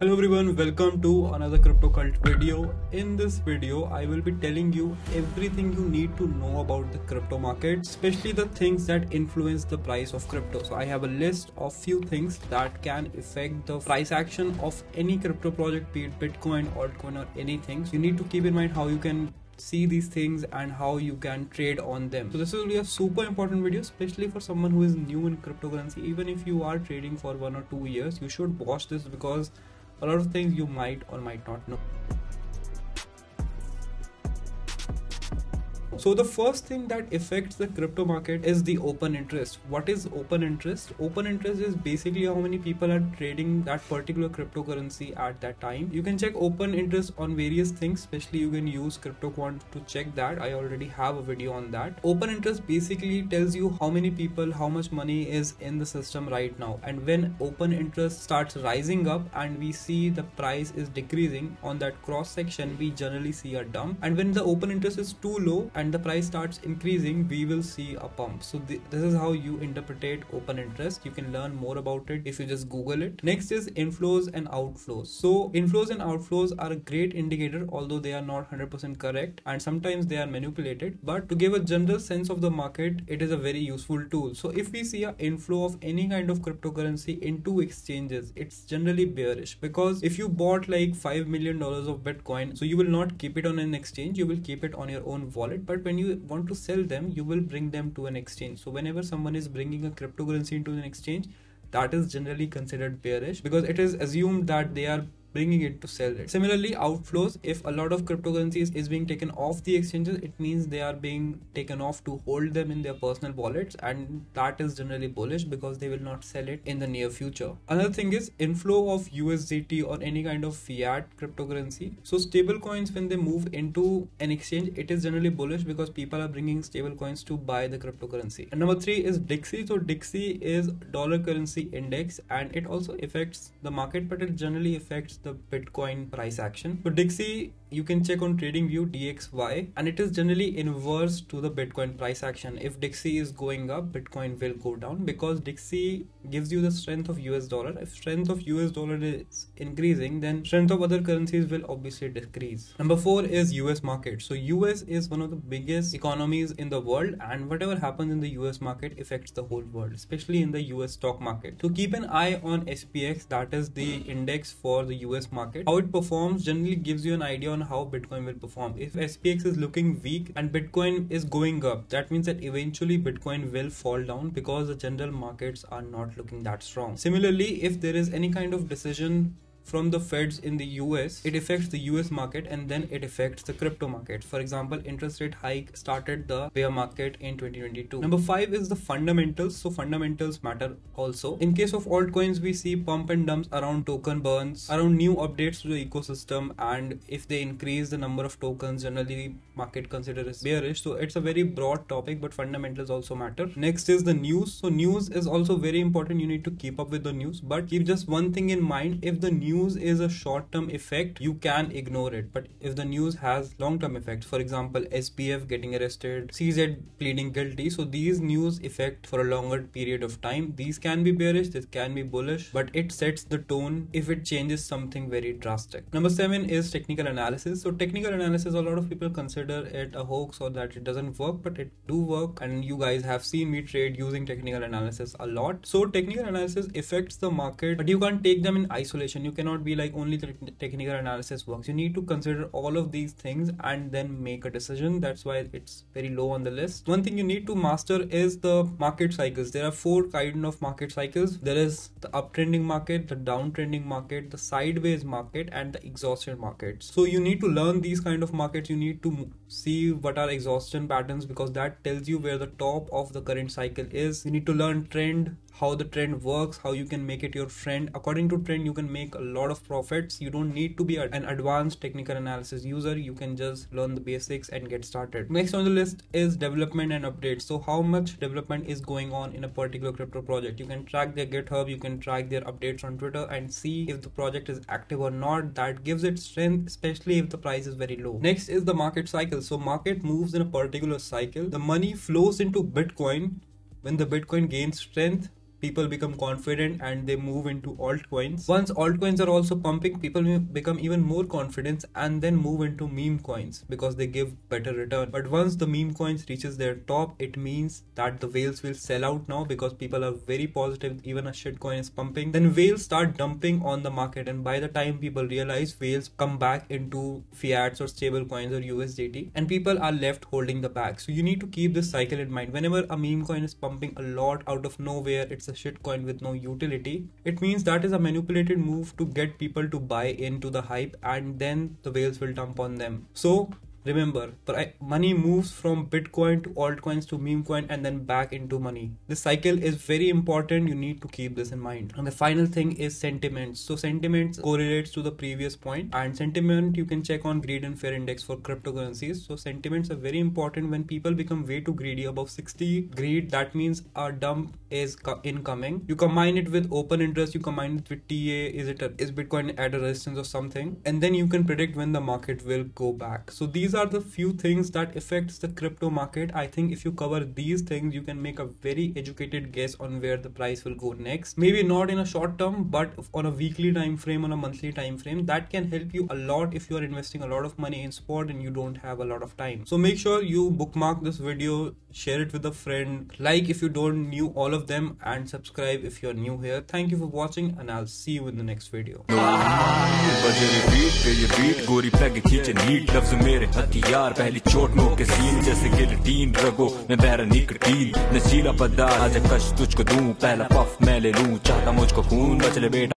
Hello everyone, welcome to another crypto cult video. In this video, I will be telling you everything you need to know about the crypto market, especially the things that influence the price of crypto. So I have a list of few things that can affect the price action of any crypto project, be it Bitcoin, altcoin or anything. So you need to keep in mind how you can see these things and how you can trade on them. So this will be a super important video, especially for someone who is new in cryptocurrency. Even if you are trading for 1 or 2 years, you should watch this because a lot of things you might or might not know. So the first thing that affects the crypto market is the open interest. What is open interest? Open interest is basically how many people are trading that particular cryptocurrency at that time. You can check open interest on various things, especially you can use CryptoQuant to check that. I already have a video on that. Open interest basically tells you how many people, how much money is in the system right now. And when open interest starts rising up and we see the price is decreasing on that cross section, we generally see a dump. And when the open interest is too low and the price starts increasing, we will see a pump. So this is how you interpret open interest. You can learn more about it if you just Google it. Next is inflows and outflows. So inflows and outflows are a great indicator, although they are not 100% correct and sometimes they are manipulated. But to give a general sense of the market, it is a very useful tool. So if we see an inflow of any kind of cryptocurrency into exchanges, it's generally bearish, because if you bought like $5 million of Bitcoin, so you will not keep it on an exchange, you will keep it on your own wallet. But when you want to sell them, you will bring them to an exchange. So whenever someone is bringing a cryptocurrency into an exchange, that is generally considered bearish because it is assumed that they are bringing it to sell it. Similarly, outflows, if a lot of cryptocurrencies is being taken off the exchanges, it means they are being taken off to hold them in their personal wallets, and that is generally bullish because they will not sell it in the near future. Another thing is inflow of USDT or any kind of fiat cryptocurrency. So stable coins, when they move into an exchange, it is generally bullish because people are bringing stable coins to buy the cryptocurrency. And number 3 is Dydx. So Dydx is dollar currency index and it also affects the market, but it generally affects the Bitcoin price action. So Dydx, you can check on TradingView DXY, and it is generally inverse to the Bitcoin price action. If Dydx is going up, Bitcoin will go down because Dydx gives you the strength of US dollar. If strength of US dollar is increasing, then strength of other currencies will obviously decrease. Number 4 is US market. So US is one of the biggest economies in the world, and whatever happens in the US market affects the whole world, especially in the US stock market. So keep an eye on SPX, that is the index for the US market. How it performs generally gives you an idea on how Bitcoin will perform. If SPX is looking weak and Bitcoin is going up, that means that eventually Bitcoin will fall down because the general markets are not looking that strong. Similarly, if there is any kind of decision from the Feds in the US, it affects the US market and then it affects the crypto market. For example, interest rate hike started the bear market in 2022. Number 5 is the fundamentals. So fundamentals matter also. In case of altcoins, we see pump and dumps around token burns, around new updates to the ecosystem, and if they increase the number of tokens, generally market considers bearish. So it's a very broad topic, but fundamentals also matter. Next is the news. So news is also very important. You need to keep up with the news, but keep just one thing in mind: if the news is a short-term effect, you can ignore it. But if the news has long-term effects, for example, SPF getting arrested, CZ pleading guilty, so these news affect for a longer period of time. These can be bearish, this can be bullish, but it sets the tone if it changes something very drastic. Number 7 is technical analysis. So technical analysis, a lot of people consider it a hoax or that it doesn't work, but it do work, and you guys have seen me trade using technical analysis a lot. So technical analysis affects the market, but you can't take them in isolation. You cannot be like only the technical analysis works. You need to consider all of these things and then make a decision. That's why it's very low on the list. One thing you need to master is the market cycles. There are 4 kind of market cycles. There is the uptrending market, the downtrending market, the sideways market, and the exhaustion markets. So you need to learn these kind of markets. You need to see what are exhaustion patterns because that tells you where the top of the current cycle is. You need to learn trend, how the trend works, how you can make it your friend. According to trend, you can make a lot of profits. You don't need to be an advanced technical analysis user. You can just learn the basics and get started. Next on the list is development and updates. So how much development is going on in a particular crypto project. You can track their GitHub, you can track their updates on Twitter and see if the project is active or not. That gives it strength, especially if the price is very low. Next is the market cycle. So market moves in a particular cycle. The money flows into Bitcoin when the Bitcoin gains strength people become confident and they move into altcoins. Once altcoins are also pumping, people may become even more confident and then move into meme coins because they give better return. But once the meme coins reaches their top, it means that the whales will sell out now because people are very positive even a shit coin is pumping. Then whales start dumping on the market, and by the time people realize, whales come back into fiats or stable coins or USDT, and people are left holding the bag. So you need to keep this cycle in mind. Whenever a meme coin is pumping a lot out of nowhere, it's a shit coin with no utility, it means that is a manipulated move to get people to buy into the hype, and then the whales will dump on them. So remember, money moves from Bitcoin to altcoins to meme coin and then back into money. This cycle is very important. You need to keep this in mind. And the final thing is sentiments. So sentiments correlates to the previous point, and sentiment you can check on greed and fear index for cryptocurrencies. So sentiments are very important. When people become way too greedy, above 60 greed, that means a dump is incoming. You combine it with open interest, you combine it with TA, is Bitcoin at a resistance or something, and then you can predict when the market will go back. So these are the few things that affects the crypto market. I think if you cover these things, you can make a very educated guess on where the price will go next. Maybe not in a short term, but on a weekly time frame, on a monthly time frame. That can help you a lot if you are investing a lot of money in spot and you don't have a lot of time. So make sure you bookmark this video, share it with a friend, like if you don't knew all of them, and subscribe if you're new here. Thank you for watching, and I'll see you in the next video. यार पहली चोट में के scene जैसे गिल्टीन रगो मैं बहरा निकटीन नशीला पदार्थ आज कश तुझको दूं पहला पफ मैं ले लूं चाहता मुझको खून बचले बेटा